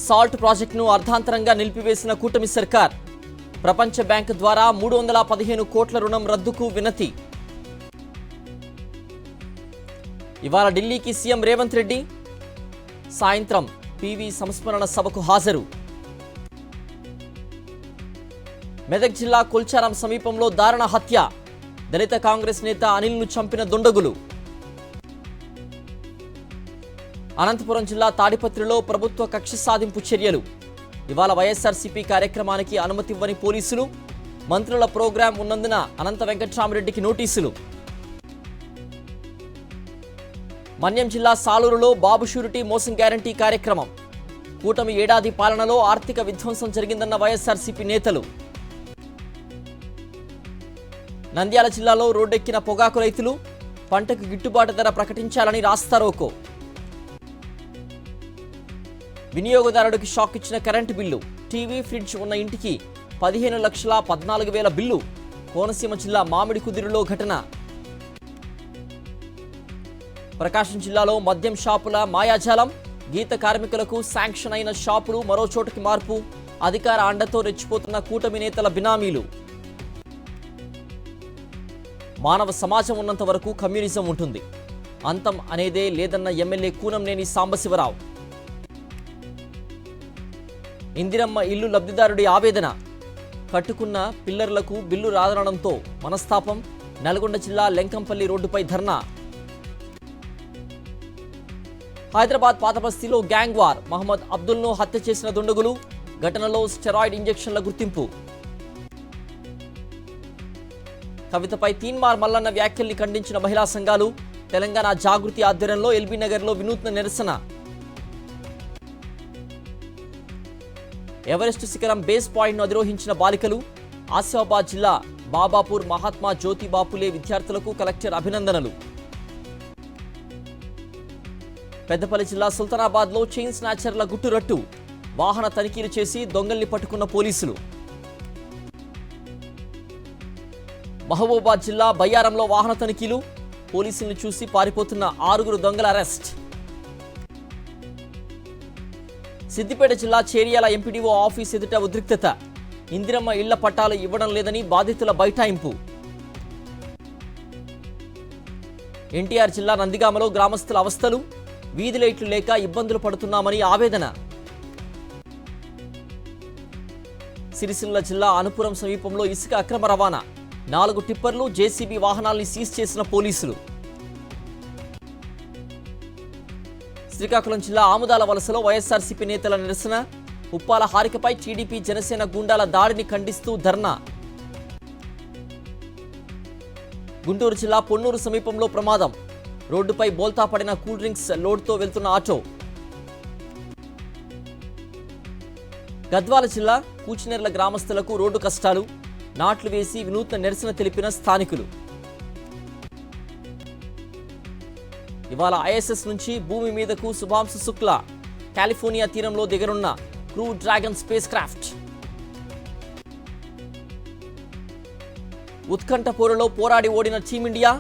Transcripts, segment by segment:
Salt ప్రాజెక్టును అర్ధాంతరంగా నిలిపివేసిన కూటమి సర్కార్. ప్రపంచ బ్యాంకు ద్వారా 315 కోట్ల రుణం రద్దుకు వినతి. ఇవాళ ఢిల్లీకి సీఎం రేవంత్ రెడ్డి. సాయంత్రం పివి సంస్మరణ సభకు హాజరు. మెదక్ జిల్లా కొల్చారం సమీపంలో దారుణ హత్య. దళిత కాంగ్రెస్ నేత అనిల్ను చంపిన దుండగులు. అనంతపురం జిల్లా తాడిపత్రిలో ప్రభుత్వ కక్ష సాధింపు చర్యలు. ఇవాళ వైఎస్ఆర్సీపీ కార్యక్రమానికి అనుమతి ఇవ్వని పోలీసులు. మంత్రుల ప్రోగ్రాం ఉన్నందున అనంత వెంకట్రామరెడ్డికి నోటీసులు. మన్యం జిల్లా సాలూరులో బాబు షూరిటీ మోసం గ్యారంటీ కార్యక్రమం. కూటమి ఏడాది పాలనలో ఆర్థిక విధ్వంసం జరిగిందన్న వైఎస్ఆర్సీపీ నేతలు. నంద్యాల జిల్లాలో రోడ్డెక్కిన పొగాకు రైతులు. పంటకు గిట్టుబాటు ధర ప్రకటించాలని రాస్తారోకో. వినియోగదారుడికి షాక్ ఇచ్చిన కరెంటు బిల్లు. టీవీ, ఫ్రిడ్జ్ ఉన్న ఇంటికి 15,14,000 బిల్లు. కోనసీమ జిల్లా మామిడి కుదిరిలో ఘటన. ప్రకాశం జిల్లాలో మద్యం షాపుల మాయాజాలం. గీత కార్మికులకు శాంక్షన్ అయిన షాపులు మరో చోటుకి మార్పు. అధికార అండతో రెచ్చిపోతున్న కూటమి నేతల బినామీలు. మానవ సమాజం ఉన్నంత వరకు కమ్యూనిజం ఉంటుంది. అంతం అనేదే లేదన్న ఎమ్మెల్యే కూనంనేని సాంబశివరావు. ఇందిరమ్మ ఇల్లు లబ్ధిదారుడి ఆవేదన. కట్టుకున్న పిల్లర్లకు బిల్లు రాదనడంతో మనస్తాపం. నల్గొండ జిల్లా లెంకంపల్లి రోడ్డుపై ధర్నా. హైదరాబాద్ పాతబస్తీలో గ్యాంగ్ వార్. మహమ్మద్ అబ్దుల్ను హత్య చేసిన దుండగులు. ఘటనలో స్టెరాయిడ్ ఇంజెక్షన్ల గుర్తింపు. కవితపై తీన్మార్ మల్లన్న వ్యాఖ్యల్ని ఖండించిన మహిళా సంఘాలు. తెలంగాణ జాగృతి ఆధ్వర్యంలో ఎల్బీ నగర్లో వినూత్న నిరసన. ఎవరెస్ట్ శిఖరం బేస్ పాయింట్ను అధిరోహించిన బాలికలు. ఆసిఫాబాద్ జిల్లా బాబాపూర్ మహాత్మా జ్యోతి బాపులే విద్యార్థులకు కలెక్టర్ అభినందనలు. పెద్దపల్లి జిల్లా సుల్తానాబాద్లో చైన్ స్నాచర్ల గుట్టురట్టు. వాహన తనిఖీలు చేసి దొంగల్ని పట్టుకున్న పోలీసులు. మహబూబాబాద్ జిల్లా బయ్యారంలో వాహన తనిఖీలు. పోలీసులను చూసి పారిపోతున్న 6 దొంగల అరెస్ట్. సిద్దిపేట జిల్లా చేర్యాల ఎంపీడీఓ ఆఫీస్ ఎదుట ఉద్రిక్తత. ఇందిరమ్మ ఇళ్ల పట్టాలు ఇవ్వడం లేదని బాధితుల బైఠాయింపు. ఎన్టీఆర్ జిల్లా నందిగామలో గ్రామస్తుల అవస్థలు. వీధి లైట్లు లేక ఇబ్బందులు పడుతున్నామని ఆవేదన. సిరిసిల్ల జిల్లా అనుపురం సమీపంలో ఇసుక అక్రమ రవాణా. 4 టిప్పర్లు, జేసీబీ వాహనాల్ని సీజ్ చేసిన పోలీసులు. శ్రీకాకుళం జిల్లా ఆముదాల వలసలో వైఎస్ఆర్సీపీ నేతల నిరసన. ఉప్పాల హారికపై టీడీపీ జనసేన గూండాల దాడిని ఖండిస్తూ ధర్నా. గుంటూరు జిల్లా పొన్నూరు సమీపంలో ప్రమాదం. రోడ్డుపై బోల్తా పడిన కూల్ డ్రింక్స్ లోడ్తో వెళ్తున్న ఆటో. గద్వాల జిల్లా కూచినేర్ల గ్రామస్తులకు రోడ్డు కష్టాలు. నాట్లు వేసి వినూత్న నిరసన తెలిపిన స్థానికులు. ఇవాళ ఐఎస్ఎస్ నుంచి భూమి మీదకు శుభాంశు శుక్లా. కాలిఫోర్నియా తీరంలో దిగనున్న క్రూ డ్రాగన్ స్పేస్ క్రాఫ్ట్. ఉత్కంఠ పోరులో పోరాడి ఓడిన టీమిండియా.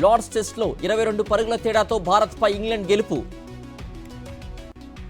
లార్డ్స్ టెస్ట్లో 22 పరుగుల తేడాతో భారత్పై ఇంగ్లాండ్ గెలుపు.